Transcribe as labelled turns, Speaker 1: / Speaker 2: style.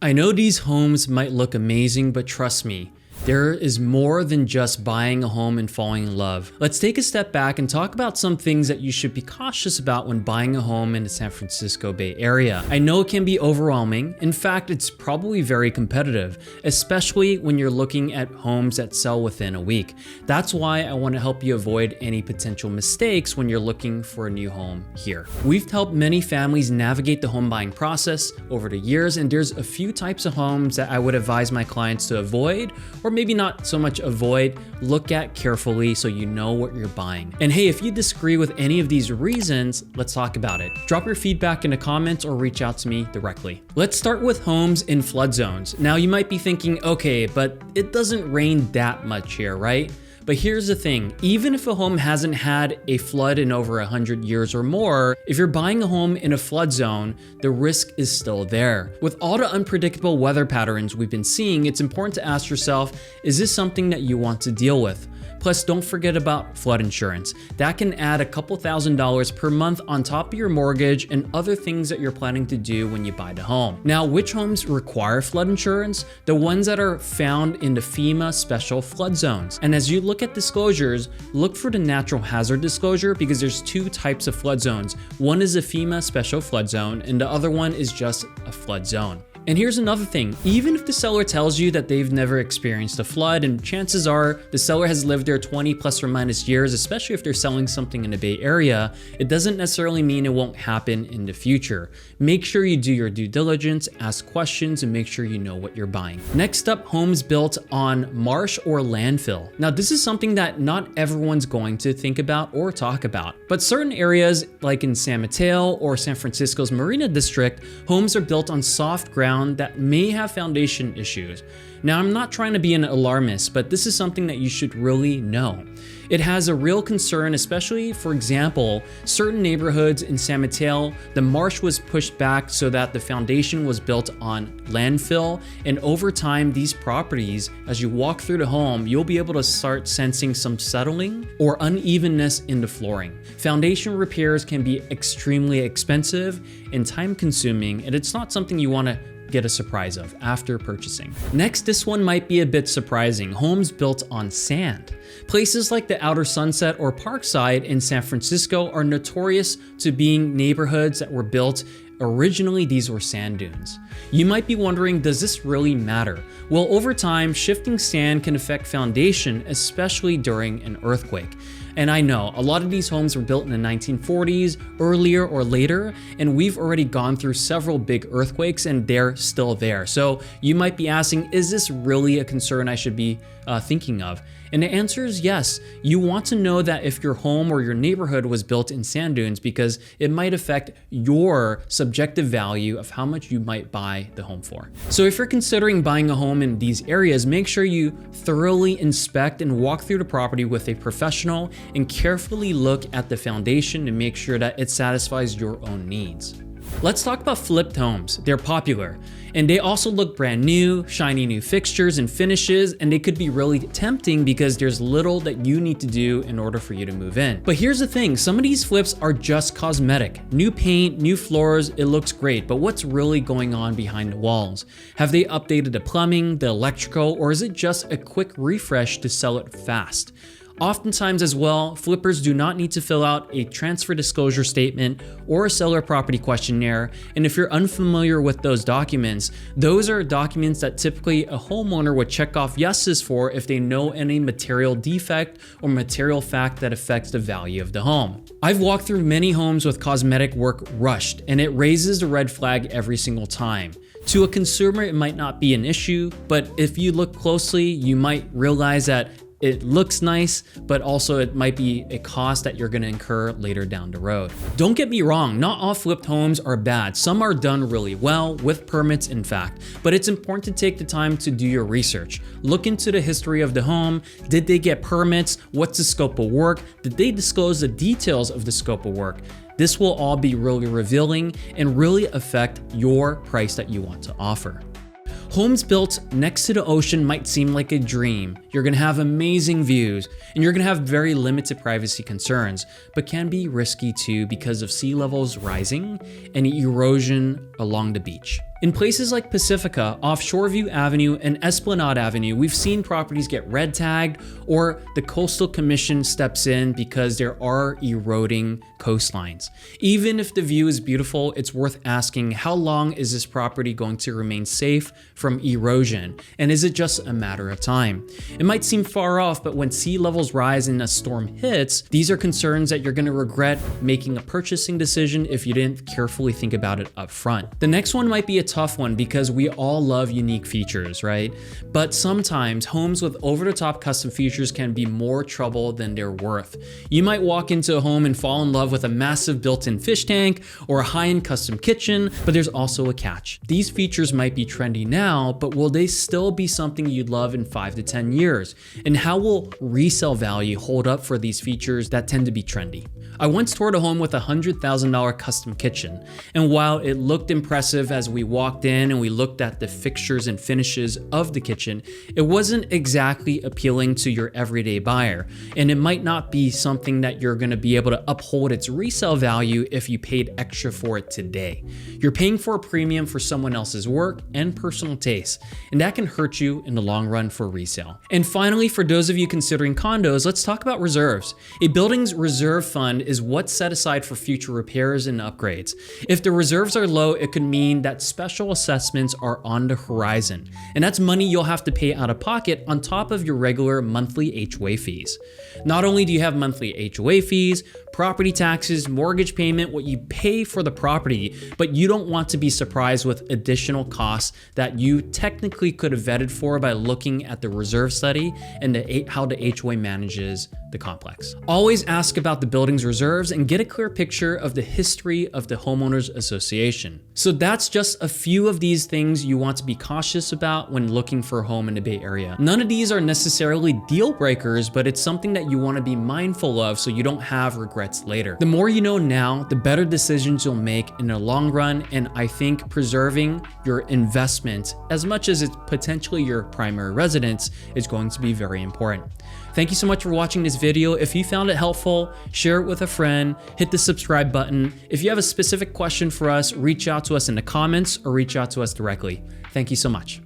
Speaker 1: I know these homes might look amazing, but trust me, there is more than just buying a home and falling in love. Let's take a step back and talk about some things that you should be cautious about when buying a home in the San Francisco Bay Area. I know it can be overwhelming. In fact, it's probably very competitive, especially when you're looking at homes that sell within a week. That's why I want to help you avoid any potential mistakes when you're looking for a new home here. We've helped many families navigate the home buying process over the years, and there's a few types of homes that I would advise my clients to avoid, or maybe not so much avoid, look at carefully so you know what you're buying. And hey, if you disagree with any of these reasons, let's talk about it. Drop your feedback in the comments or reach out to me directly. Let's start with homes in flood zones. Now you might be thinking, okay, but it doesn't rain that much here, right? But here's the thing, even if a home hasn't had a flood in over 100 years or more, if you're buying a home in a flood zone, the risk is still there. With all the unpredictable weather patterns we've been seeing, it's important to ask yourself, is this something that you want to deal with? Plus, don't forget about flood insurance. That can add a couple $1,000s per month on top of your mortgage and other things that you're planning to do when you buy the home. Now, which homes require flood insurance? The ones that are found in the FEMA special flood zones. And as you look at disclosures, look for the natural hazard disclosure because there's two types of flood zones. One is a FEMA special flood zone and the other one is just a flood zone. And here's another thing, even if the seller tells you that they've never experienced a flood, and chances are the seller has lived there 20 plus or minus years, especially if they're selling something in the Bay Area, it doesn't necessarily mean it won't happen in the future. Make sure you do your due diligence, ask questions, and make sure you know what you're buying. Next up, homes built on marsh or landfill. Now this is something that not everyone's going to think about or talk about, but certain areas like in San Mateo or San Francisco's Marina District, homes are built on soft ground that may have foundation issues. Now, I'm not trying to be an alarmist, but this is something that you should really know. It has a real concern, especially, for example, certain neighborhoods in San Mateo, the marsh was pushed back so that the foundation was built on landfill. And over time, these properties, as you walk through the home, you'll be able to start sensing some settling or unevenness in the flooring. Foundation repairs can be extremely expensive and time consuming, and it's not something you want to get a surprise of after purchasing. Next, this one might be a bit surprising. Homes built on sand. Places like the Outer Sunset or Parkside in San Francisco are notorious to being neighborhoods that were built originally, these were sand dunes. You might be wondering, does this really matter? Well, over time, shifting sand can affect foundation, especially during an earthquake. And I know a lot of these homes were built in the 1940s, earlier or later, and we've already gone through several big earthquakes and they're still there. So you might be asking, is this really a concern I should be thinking of? And the answer is yes. You want to know that if your home or your neighborhood was built in sand dunes because it might affect your subjective value of how much you might buy the home for. So if you're considering buying a home in these areas, make sure you thoroughly inspect and walk through the property with a professional and carefully look at the foundation to make sure that it satisfies your own needs. Let's talk about flipped homes. They're popular, and they also look brand new, shiny new fixtures and finishes, and they could be really tempting because there's little that you need to do in order for you to move in. But here's the thing, some of these flips are just cosmetic. New paint, new floors, it looks great, but what's really going on behind the walls? Have they updated the plumbing, the electrical, or is it just a quick refresh to sell it fast? Oftentimes as well, flippers do not need to fill out a transfer disclosure statement or a seller property questionnaire. And if you're unfamiliar with those documents, those are documents that typically a homeowner would check off yeses for if they know any material defect or material fact that affects the value of the home. I've walked through many homes with cosmetic work rushed, and it raises the red flag every single time. To a consumer, it might not be an issue, but if you look closely, you might realize that it looks nice, but also it might be a cost that you're gonna incur later down the road. Don't get me wrong, not all flipped homes are bad. Some are done really well, with permits in fact, but it's important to take the time to do your research. Look into the history of the home. Did they get permits? What's the scope of work? Did they disclose the details of the scope of work? This will all be really revealing and really affect your price that you want to offer. Homes built next to the ocean might seem like a dream. You're gonna have amazing views and you're gonna have very limited privacy concerns, but can be risky too because of sea levels rising and erosion along the beach. In places like Pacifica, off Shoreview Avenue and Esplanade Avenue, we've seen properties get red tagged, or the Coastal Commission steps in because there are eroding coastlines. Even if the view is beautiful, it's worth asking, how long is this property going to remain safe from erosion? And is it just a matter of time? It might seem far off, but when sea levels rise and a storm hits, these are concerns that you're going to regret making a purchasing decision if you didn't carefully think about it up front. The next one might be a tough one because we all love unique features, right? But sometimes homes with over-the-top custom features can be more trouble than they're worth. You might walk into a home and fall in love with a massive built-in fish tank or a high-end custom kitchen, but there's also a catch. These features might be trendy now, but will they still be something you'd love in 5 to 10 years? And how will resale value hold up for these features that tend to be trendy? I once toured a home with a $100,000 custom kitchen, and while it looked impressive as we walked in and we looked at the fixtures and finishes of the kitchen, it wasn't exactly appealing to your everyday buyer, and it might not be something that you're going to be able to uphold its resale value if you paid extra for it today. You're paying for a premium for someone else's work and personal taste, and that can hurt you in the long run for resale. And finally, for those of you considering condos, let's talk about reserves. A building's reserve fund is what's set aside for future repairs and upgrades. If the reserves are low, it could mean that special assessments are on the horizon, and that's money you'll have to pay out of pocket on top of your regular monthly HOA fees. Not only do you have monthly HOA fees, property taxes, mortgage payment, what you pay for the property, but you don't want to be surprised with additional costs that you technically could have vetted for by looking at the reserve study and how the HOA manages the complex. Always ask about the building's reserves and get a clear picture of the history of the homeowners association. So that's just a few of these things you want to be cautious about when looking for a home in the Bay Area. None of these are necessarily deal breakers, but it's something that you want to be mindful of so you don't have regrets later. The more you know now, the better decisions you'll make in the long run, and I think preserving your investment as much as it's potentially your primary residence is going to be very important. Thank you so much for watching this video. If you found it helpful, share it with a friend, hit the subscribe button. If you have a specific question for us, reach out to us in the comments or reach out to us directly. Thank you so much.